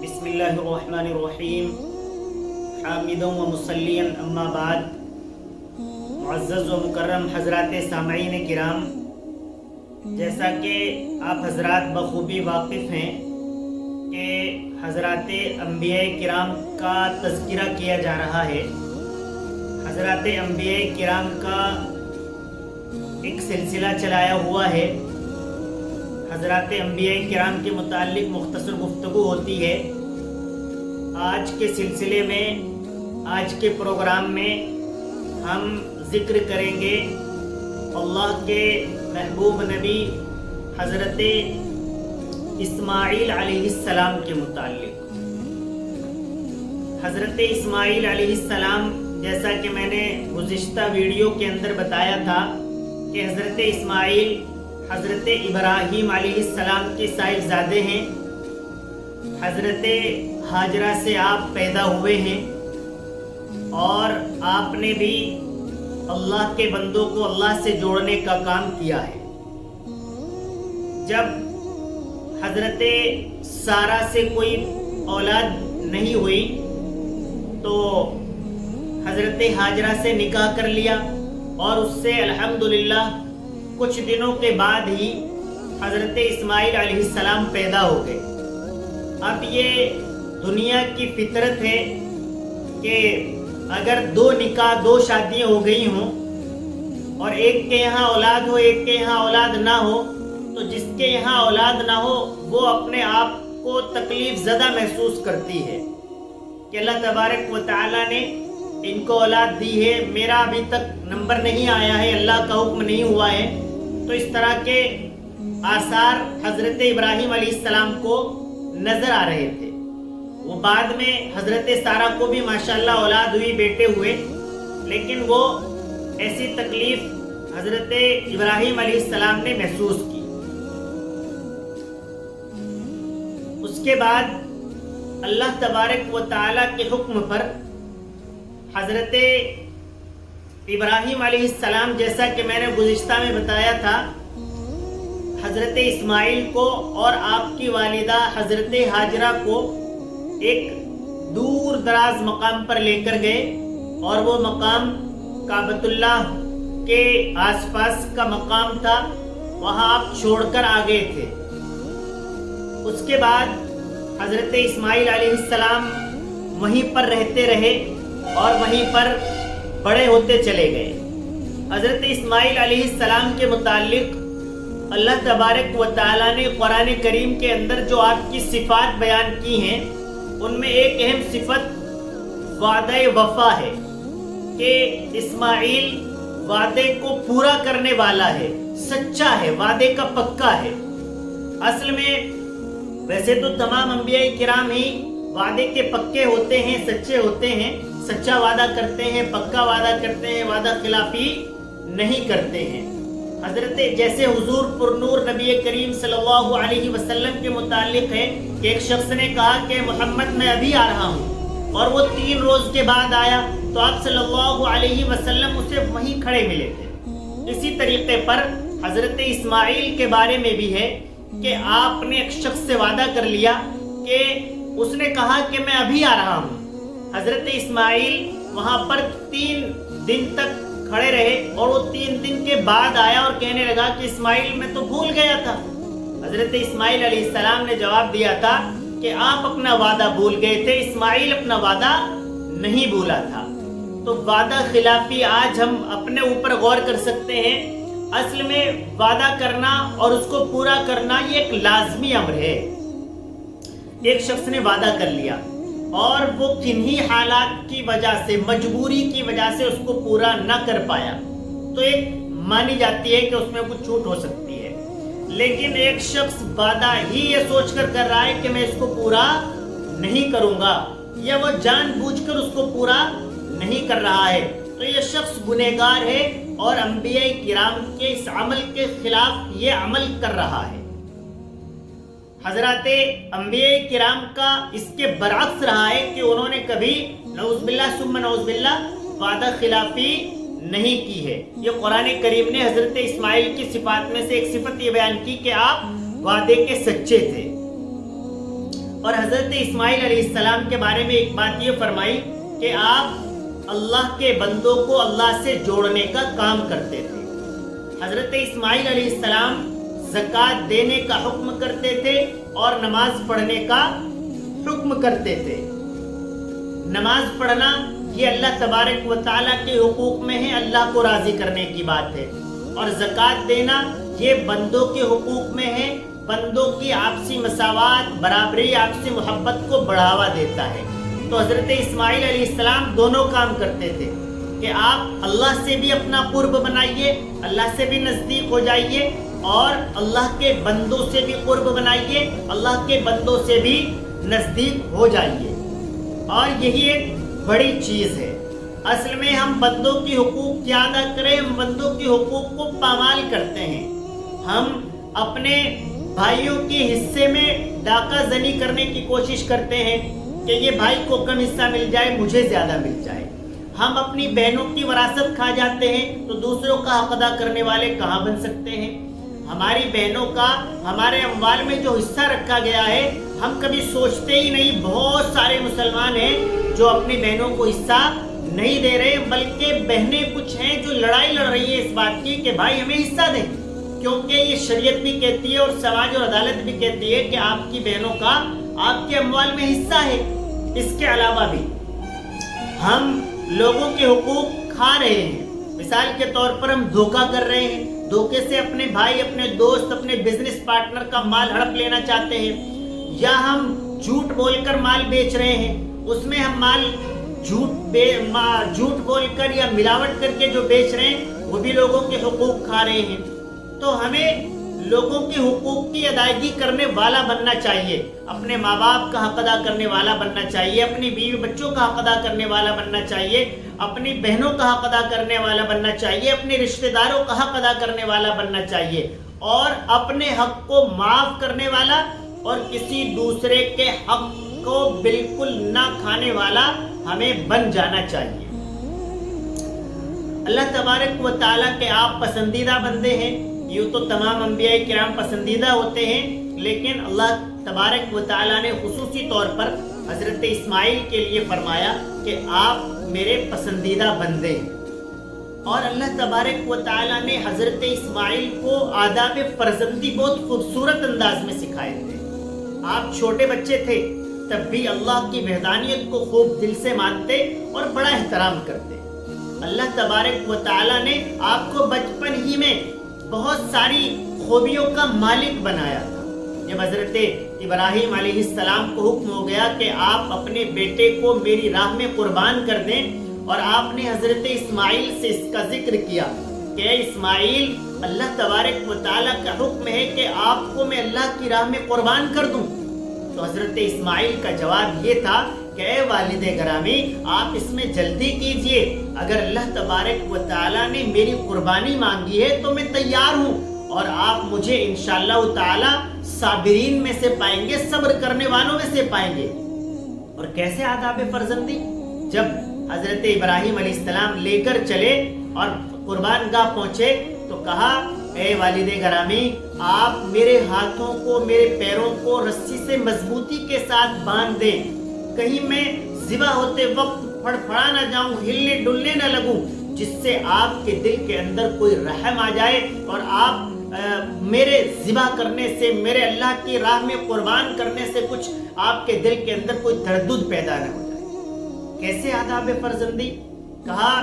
بسم اللہ الرحمن الرحیم حامداً و مصلیاً اما بعد. معزز و مکرم حضرات سامعین کرام، جیسا کہ آپ حضرات بخوبی واقف ہیں کہ حضرات انبیاء کرام کا تذکرہ کیا جا رہا ہے. حضرات انبیاء کرام کا ایک سلسلہ چلایا ہوا ہے. حضرات انبیاء کرام کے متعلق مختصر گفتگو ہوتی ہے. آج کے سلسلے میں، آج کے پروگرام میں ہم ذکر کریں گے اللہ کے محبوب نبی حضرت اسماعیل علیہ السلام کے متعلق. حضرت اسماعیل علیہ السلام، جیسا کہ میں نے گزشتہ ویڈیو کے اندر بتایا تھا کہ حضرت اسماعیل حضرت ابراہیم علیہ السلام کے صاحبزادے ہیں. حضرت ہاجرہ سے آپ پیدا ہوئے ہیں اور آپ نے بھی اللہ کے بندوں کو اللہ سے جوڑنے کا کام کیا ہے. جب حضرت سارہ سے کوئی اولاد نہیں ہوئی تو حضرت ہاجرہ سے نکاح کر لیا اور اس سے الحمدللہ کچھ دنوں کے بعد ہی حضرت اسماعیل علیہ السلام پیدا ہو گئے. اب یہ دنیا کی فطرت ہے کہ اگر دو نکاح، دو شادیاں ہو گئی ہوں اور ایک کے یہاں اولاد ہو، ایک کے یہاں اولاد نہ ہو، تو جس کے یہاں اولاد نہ ہو وہ اپنے آپ کو تکلیف زدہ محسوس کرتی ہے کہ اللہ تبارک و تعالیٰ نے ان کو اولاد دی ہے، میرا ابھی تک نمبر نہیں آیا ہے، اللہ کا حکم نہیں ہوا ہے. تو اس طرح کے آثار حضرت ابراہیم علیہ السلام کو نظر آ رہے تھے. وہ بعد میں حضرت سارہ کو بھی ماشاءاللہ اولاد ہوئی، بیٹے ہوئے، لیکن وہ ایسی تکلیف حضرت ابراہیم علیہ السلام نے محسوس کی. اس کے بعد اللہ تبارک و تعالیٰ کے حکم پر حضرت ابراہیم علیہ السلام، جیسا کہ میں نے گزشتہ میں بتایا تھا، حضرت اسماعیل کو اور آپ کی والدہ حضرت ہاجرہ کو ایک دور دراز مقام پر لے کر گئے اور وہ مقام کعبۃ اللہ کے آس پاس کا مقام تھا. وہاں آپ چھوڑ کر آ گئے تھے. اس کے بعد حضرت اسماعیل علیہ السلام وہیں پر رہتے رہے اور وہیں پر بڑے ہوتے چلے گئے. حضرت اسماعیل علیہ السلام کے متعلق اللہ تبارک و تعالیٰ نے قرآن کریم کے اندر جو آپ کی صفات بیان کی ہیں، ان میں ایک اہم صفت وعدہ وفا ہے کہ اسماعیل وعدے کو پورا کرنے والا ہے، سچا ہے، وعدے کا پکا ہے. اصل میں ویسے تو تمام انبیاء کرام ہی وعدے کے پکے ہوتے ہیں، سچے ہوتے ہیں، سچا وعدہ کرتے ہیں، پکا وعدہ کرتے ہیں، وعدہ خلافی نہیں کرتے ہیں. حضرت جیسے حضور پرنور نبی کریم صلی اللہ علیہ وسلم کے متعلق ہے کہ ایک شخص نے کہا کہ محمد میں ابھی آ رہا ہوں، اور وہ 3 روز کے بعد آیا تو آپ صلی اللہ علیہ وسلم اسے وہیں کھڑے ملے تھے. اسی طریقے پر حضرت اسماعیل کے بارے میں بھی ہے کہ آپ نے ایک شخص سے وعدہ کر لیا کہ اس نے کہا کہ میں ابھی آ رہا ہوں. حضرت اسماعیل وہاں پر 3 دن تک کھڑے رہے اور وہ 3 دن کے بعد آیا اور کہنے لگا کہ اسماعیل میں تو بھول گیا تھا. حضرت اسماعیل علیہ السلام نے جواب دیا تھا کہ آپ اپنا وعدہ بھول گئے تھے، اسماعیل اپنا وعدہ نہیں بھولا تھا. تو وعدہ خلافی آج ہم اپنے اوپر غور کر سکتے ہیں. اصل میں وعدہ کرنا اور اس کو پورا کرنا یہ ایک لازمی امر ہے. ایک شخص نے وعدہ کر لیا اور وہ کنہی حالات کی وجہ سے، مجبوری کی وجہ سے اس کو پورا نہ کر پایا تو ایک مانی جاتی ہے کہ اس میں کچھ چھوٹ ہو سکتی ہے. لیکن ایک شخص وعدہ ہی یہ سوچ کر رہا ہے کہ میں اس کو پورا نہیں کروں گا، یا وہ جان بوجھ کر اس کو پورا نہیں کر رہا ہے، تو یہ شخص گنہگار ہے اور انبیاء کرام کے اس عمل کے خلاف یہ عمل کر رہا ہے. حضرات انبیاء کرام کا اس کے برعکس رہا ہے کہ انہوں نے کبھی نعوذ باللہ ثم نعوذ باللہ وعدہ خلافی نہیں کی ہے. یہ قرآن کریم نے حضرت اسماعیل کی صفات میں سے ایک صفت یہ بیان کی کہ آپ وعدے کے سچے تھے. اور حضرت اسماعیل علیہ السلام کے بارے میں ایک بات یہ فرمائی کہ آپ اللہ کے بندوں کو اللہ سے جوڑنے کا کام کرتے تھے۔ حضرت اسماعیل علیہ السلام زکوٰۃ دینے کا حکم کرتے تھے اور نماز پڑھنے کا حکم کرتے تھے۔ نماز پڑھنا یہ اللہ تبارک و تعالیٰ کے حقوق میں ہے، اللہ کو راضی کرنے کی بات ہے، اور زکوٰۃ دینا یہ بندوں کے حقوق میں ہے، بندوں کی آپسی مساوات، برابری، آپسی محبت کو بڑھاوا دیتا ہے۔ تو حضرت اسماعیل علیہ السلام دونوں کام کرتے تھے کہ آپ اللہ سے بھی اپنا قرب بنائیے، اللہ سے بھی نزدیک ہو جائیے، اور اللہ کے بندوں سے بھی قرب بنائیے، اللہ کے بندوں سے بھی نزدیک ہو جائیے۔ اور یہی ایک بڑی چیز ہے۔ اصل میں ہم بندوں کی حقوق کیا ادا کریں، ہم بندوں کی حقوق کو پامال کرتے ہیں۔ ہم اپنے بھائیوں کے حصے میں ڈاکہ زنی کرنے کی کوشش کرتے ہیں کہ یہ بھائی کو کم حصہ مل جائے، مجھے زیادہ مل جائے۔ ہم اپنی بہنوں کی وراثت کھا جاتے ہیں تو دوسروں کا حق ادا کرنے والے کہاں بن سکتے ہیں؟ ہماری بہنوں کا ہمارے اموال میں جو حصہ رکھا گیا ہے ہم کبھی سوچتے ہی نہیں۔ بہت سارے مسلمان ہیں جو اپنی بہنوں کو حصہ نہیں دے رہے، بلکہ بہنیں کچھ ہیں جو لڑائی لڑ رہی ہیں اس بات کی کہ بھائی ہمیں حصہ دیں، کیونکہ یہ شریعت بھی کہتی ہے اور سماج اور عدالت بھی کہتی ہے کہ آپ کی بہنوں کا آپ کے اموال میں حصہ ہے۔ اس کے علاوہ بھی ہم لوگوں کے حقوق کھا رہے ہیں۔ مثال کے طور پر ہم دھوکہ کر رہے ہیں، دھوکے سے اپنے بھائی، اپنے دوست، اپنے بزنس پارٹنر کا مال ہڑپ لینا چاہتے ہیں، یا ہم جھوٹ بول کر مال بیچ رہے ہیں، اس میں ہم مال جھوٹ بول کر یا ملاوٹ کر کے جو بیچ رہے ہیں وہ بھی لوگوں کے حقوق کھا رہے ہیں۔ تو ہمیں لوگوں کے حقوق کی ادائیگی کرنے والا بننا چاہیے، اپنے ماں باپ کا حق ادا کرنے والا بننا چاہیے، اپنی بیوی بچوں کا حق ادا کرنے والا بننا چاہیے، اپنی بہنوں کا حق ادا کرنے والا بننا چاہیے، اپنے رشتہ داروں کا حق ادا کرنے والا بننا چاہیے، اور اپنے حق کو معاف کرنے والا اور کسی دوسرے کے حق کو بالکل نہ کھانے والا ہمیں بن جانا چاہیے۔ اللہ تبارک و تعالیٰ کے آپ پسندیدہ بندے ہیں۔ یوں تو تمام انبیاء کرام پسندیدہ ہوتے ہیں، لیکن اللہ تبارک و تعالیٰ نے خصوصی طور پر حضرت اسماعیل کے لیے فرمایا کہ آپ میرے پسندیدہ بندے ہیں۔ اور اللہ تبارک و تعالیٰ نے حضرت اسماعیل کو آداب فرزندی بہت خوبصورت انداز میں سکھائے تھے۔ آپ چھوٹے بچے تھے تب بھی اللہ کی وحدانیت کو خوب دل سے مانتے اور بڑا احترام کرتے۔ اللہ تبارک و تعالیٰ نے آپ کو بچپن ہی میں بہت ساری خوبیوں کا مالک بنایا تھا۔ جب حضرت ابراہیم علیہ السلام کو حکم ہو گیا کہ آپ اپنے بیٹے کو میری راہ میں قربان کر دیں، اور آپ نے حضرت اسماعیل سے اس کا ذکر کیا کہ اے اسماعیل، اللہ تبارک و تعالیٰ کا حکم ہے کہ آپ کو میں اللہ کی راہ میں قربان کر دوں، تو حضرت اسماعیل کا جواب یہ تھا کہ اے والد گرامی، آپ اس میں جلدی کیجئے، اگر اللہ تبارک و تعالیٰ نے میری قربانی مانگی ہے تو میں تیار ہوں، اور آپ مجھے انشاءاللہ تعالیٰ صابرین میں سے پائیں گے، صبر کرنے والوں میں سے پائیں گے۔ اور کیسے آداب فرزندی؟ جب حضرت ابراہیم علیہ السلام لے کر چلے اور قربان گاہ پہنچے تو کہا اے والد گرامی، آپ میرے ہاتھوں کو، میرے پیروں کو رسی سے مضبوطی کے ساتھ باندھ دیں، کہیں میں ذبح ہوتے وقت پھڑپھڑا نہ جاؤں، ہلنے ڈلنے نہ لگوں، جس سے آپ کے دل کے اندر کوئی رحم آ جائے اور آپ میرے ذبح کرنے سے، میرے اللہ کی راہ میں قربان کرنے سے کچھ آپ کے دل کے اندر کوئی تردد پیدا نہ ہو جائے۔ کیسے آداب فرزندی؟ کہا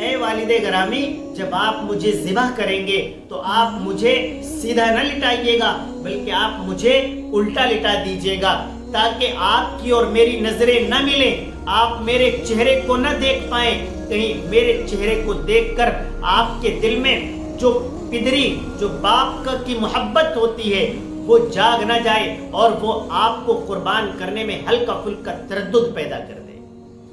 اے والد گرامی، جب آپ مجھے ذبح کریں گے تو آپ مجھے سیدھا نہ لٹائیے گا، بلکہ آپ مجھے الٹا لٹا دیجیے گا، تاکہ آپ کی اور میری نظریں نہ ملیں، آپ میرے چہرے کو نہ دیکھ پائیں، کہیں میرے چہرے کو دیکھ کر آپ کے دل میں جو پدری، جو باپ کی محبت ہوتی ہے وہ جاگ نہ جائے اور وہ آپ کو قربان کرنے میں ہلکا پھلکا تردد پیدا کر دے۔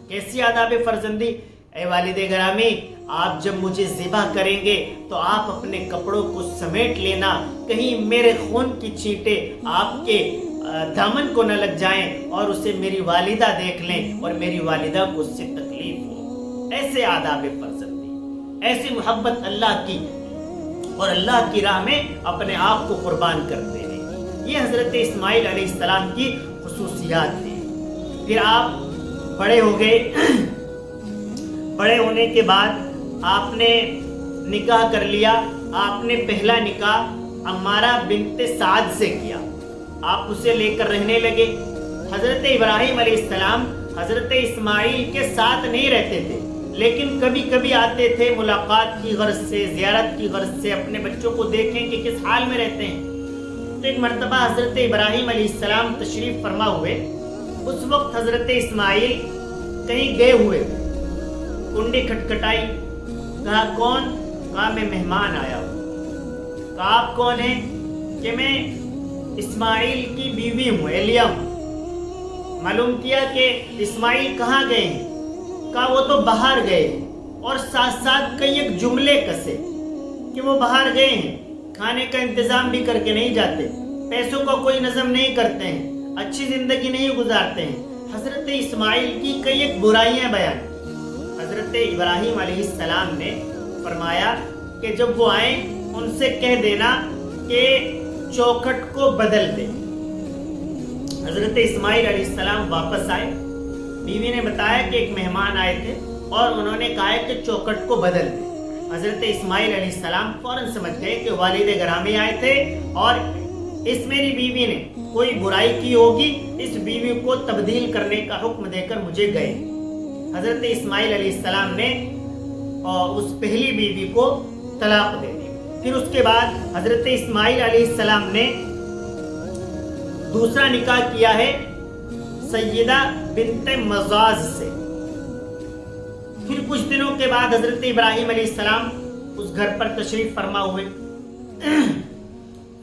کیسی آداب فرزندی؟ اے والد گرامی، آپ جب مجھے ذبح کریں گے تو آپ اپنے کپڑوں کو سمیٹ لینا، کہیں میرے خون کی چھینٹیں آپ کے دامن کو نہ لگ جائیں اور اسے میری والدہ دیکھ لیں اور میری والدہ کو اس سے تکلیف ہو۔ ایسے آداب فرزندی، ایسی محبت اللہ کی اور اللہ کی راہ میں اپنے آپ کو قربان کرتے ہیں۔ یہ حضرت اسماعیل علیہ السلام کی خصوصیات تھے. پھر آپ بڑے ہو گئے. بڑے ہونے کے بعد آپ نے نکاح کر لیا. آپ نے پہلا نکاح عمارہ بنت سعد سے کیا. آپ اسے لے کر رہنے لگے. حضرت ابراہیم علیہ السلام حضرت اسماعیل کے ساتھ نہیں رہتے تھے، لیکن کبھی کبھی آتے تھے ملاقات کی غرض سے، زیارت کی غرض سے، اپنے بچوں کو دیکھیں کہ کس حال میں رہتے ہیں. تو ایک مرتبہ حضرت ابراہیم علیہ السلام تشریف فرما ہوئے. اس وقت حضرت اسماعیل کہیں گئے ہوئے. کنڈی کھٹکھٹائی. کہا کون؟ کہا میں مہمان آیا ہوں. کہا آپ کون ہیں؟ کہ میں اسماعیل کی بیوی ہوں، ایلیا ہوں. معلوم کیا کہ اسماعیل کہاں گئے ہیں؟ کہا وہ تو باہر گئے ہیں. اور ساتھ ساتھ کئی ایک جملے کسے کہ وہ باہر گئے ہیں، کھانے کا انتظام بھی کر کے نہیں جاتے، پیسوں کا کوئی نظم نہیں کرتے ہیں، اچھی زندگی نہیں گزارتے ہیں. حضرت اسماعیل کی کئی ایک برائیاں بیان کی. حضرت ابراہیم علیہ السلام نے فرمایا کہ جب وہ آئیں ان سے کہہ دینا کہ چوکھٹ کو بدل دے. حضرت اسماعیل علیہ السلام واپس آئے. بیوی نے بتایا کہ ایک مہمان آئے تھے اور انہوں نے کہا کہ چوکھٹ کو بدل دے. حضرت اسماعیل علیہ السلام فوراً سمجھ گئے کہ والد گرامی آئے تھے اور اس میری بیوی نے کوئی برائی کی ہوگی، اس بیوی کو تبدیل کرنے کا حکم دے کر مجھے گئے. حضرت اسماعیل علیہ السلام نے اس پہلی بیوی کو طلاق دے دی. پھر اس کے بعد حضرت اسماعیل علیہ السلام نے دوسرا نکاح کیا ہے سیدہ بنت مزاز سے. پھر کچھ دنوں کے بعد حضرت ابراہیم علیہ السلام اس گھر پر تشریف فرما ہوئے.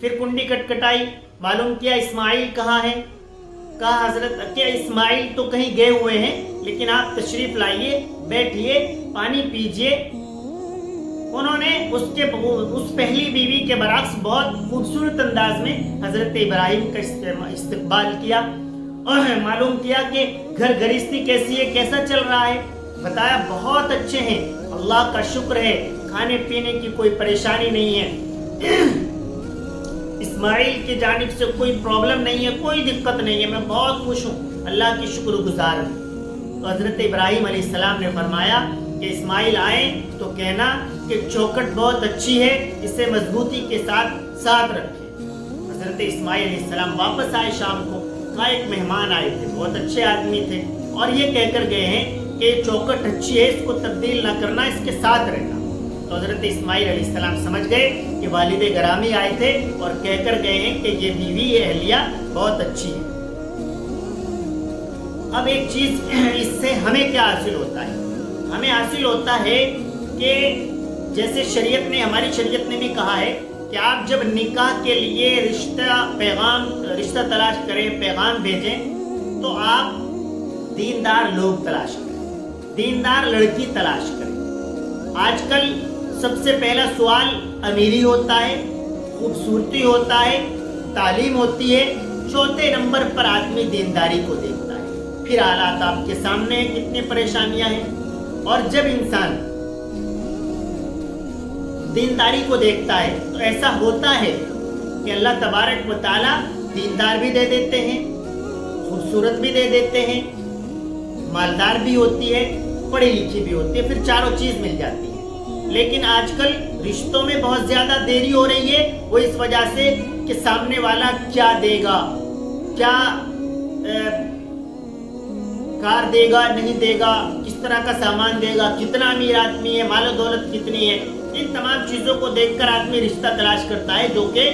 پھر کنڈی کٹکھٹائی. معلوم کیا اسماعیل کہاں ہے؟ کہا حضرت کیا اسماعیل تو کہیں گئے ہوئے ہیں، لیکن آپ تشریف لائیے، بیٹھیے، پانی پیجیے. انہوں نے اس پہلی بیوی کے برعکس بہت خوبصورت انداز میں حضرت ابراہیم کا استقبال کیا اور معلوم کیا کہ گھر گھرستی کیسی ہے، کیسا چل رہا ہے. بتایا بہت اچھے ہیں، اللہ کا شکر ہے، کھانے پینے کی کوئی پریشانی نہیں ہے، اسماعیل کی جانب سے کوئی پرابلم نہیں ہے، کوئی دقت نہیں ہے، میں بہت خوش ہوں، اللہ کی شکر گزار ہوں. تو حضرت ابراہیم علیہ السلام نے فرمایا کہ اسماعیل آئیں تو کہنا کہ چوکھٹ بہت اچھی ہے، اسے مضبوطی کے ساتھ رکھیں. حضرت اسماعیل علیہ السلام واپس آئے شام کو. کہا ایک مہمان آئے تھے، بہت اچھے آدمی تھے اور یہ کہہ کر گئے ہیں کہ چوکھٹ اچھی ہے، اس کو تبدیل نہ کرنا، اس کے ساتھ رہنا. تو حضرت اسماعیل علیہ السلام سمجھ گئے کہ والد گرامی آئے تھے اور کہہ کر گئے ہیں کہ یہ بیوی یہ اہلیہ بہت اچھی ہے. اب ایک چیز اس سے ہمیں کیا حاصل ہوتا ہے؟ ہمیں حاصل ہوتا ہے کہ جیسے ہماری شریعت نے بھی کہا ہے کہ آپ جب نکاح کے لیے رشتہ تلاش کریں، پیغام بھیجیں، تو آپ دیندار لوگ تلاش کریں، دیندار لڑکی تلاش کریں. آج کل سب سے پہلا سوال امیری ہوتا ہے، خوبصورتی ہوتا ہے، تعلیم ہوتی ہے، چوتھے نمبر پر آدمی دینداری کو دیکھتا ہے. پھر حالات آپ کے سامنے ہیں، کتنی پریشانیاں ہیں. اور جب انسان دینداری کو دیکھتا ہے تو ایسا ہوتا ہے کہ اللہ تبارک و تعالیٰ دیندار بھی دے دیتے ہیں، خوبصورت بھی دے دیتے ہیں، مالدار بھی ہوتی ہے، پڑھی لکھی بھی ہوتی ہے، پھر چاروں چیز مل جاتی ہے. لیکن آج کل رشتوں میں بہت زیادہ دیری ہو رہی ہے، وہ اس وجہ سے کہ سامنے والا کیا دے گا، کیا کار دے گا، نہیں دے گا، کس طرح کا سامان دے گا، کتنا امیر آدمی ہے، مال و دولت کتنی ہے. ان تمام چیزوں کو دیکھ کر آدمی رشتہ تلاش کرتا ہے، جو کہ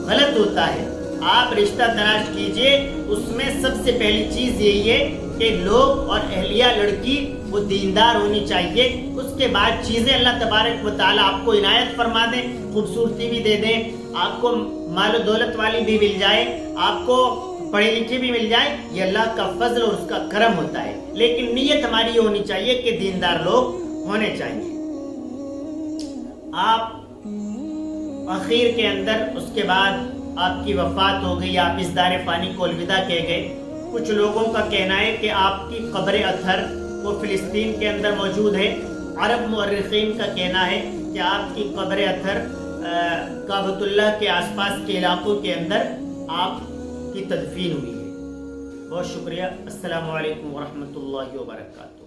غلط ہوتا ہے. آپ رشتہ تلاش کیجئے، اس میں سب سے پہلی چیز یہی ہے کہ لوگ اور اہلیہ لڑکی وہ دیندار ہونی چاہیے. اس کے بعد چیزیں اللہ تبارک و تعالیٰ آپ کو عنایت فرما دیں، خوبصورتی بھی دے دیں، آپ کو مال و دولت والی بھی مل جائے، آپ کو پڑھے لکھے بھی مل جائے، یہ اللہ کا فضل اور اس کا کرم ہوتا ہے. لیکن نیت ہماری ہونی چاہیے کہ دیندار لوگ ہونے چاہیے. آپ اخیر کے اندر اس کے بعد آپ کی وفات ہو گئی، آپ اس دار فانی کو الوداع کہہ گئے. کچھ لوگوں کا کہنا ہے کہ آپ کی قبر اطہر وہ فلسطین کے اندر موجود ہے. عرب مورخین کا کہنا ہے کہ آپ کی قبر اطہر کعبۃ اللہ کے آس پاس کے علاقوں کے اندر آپ کی تدفین ہوئی ہے. بہت شکریہ. السلام علیکم ورحمۃ اللہ وبرکاتہ.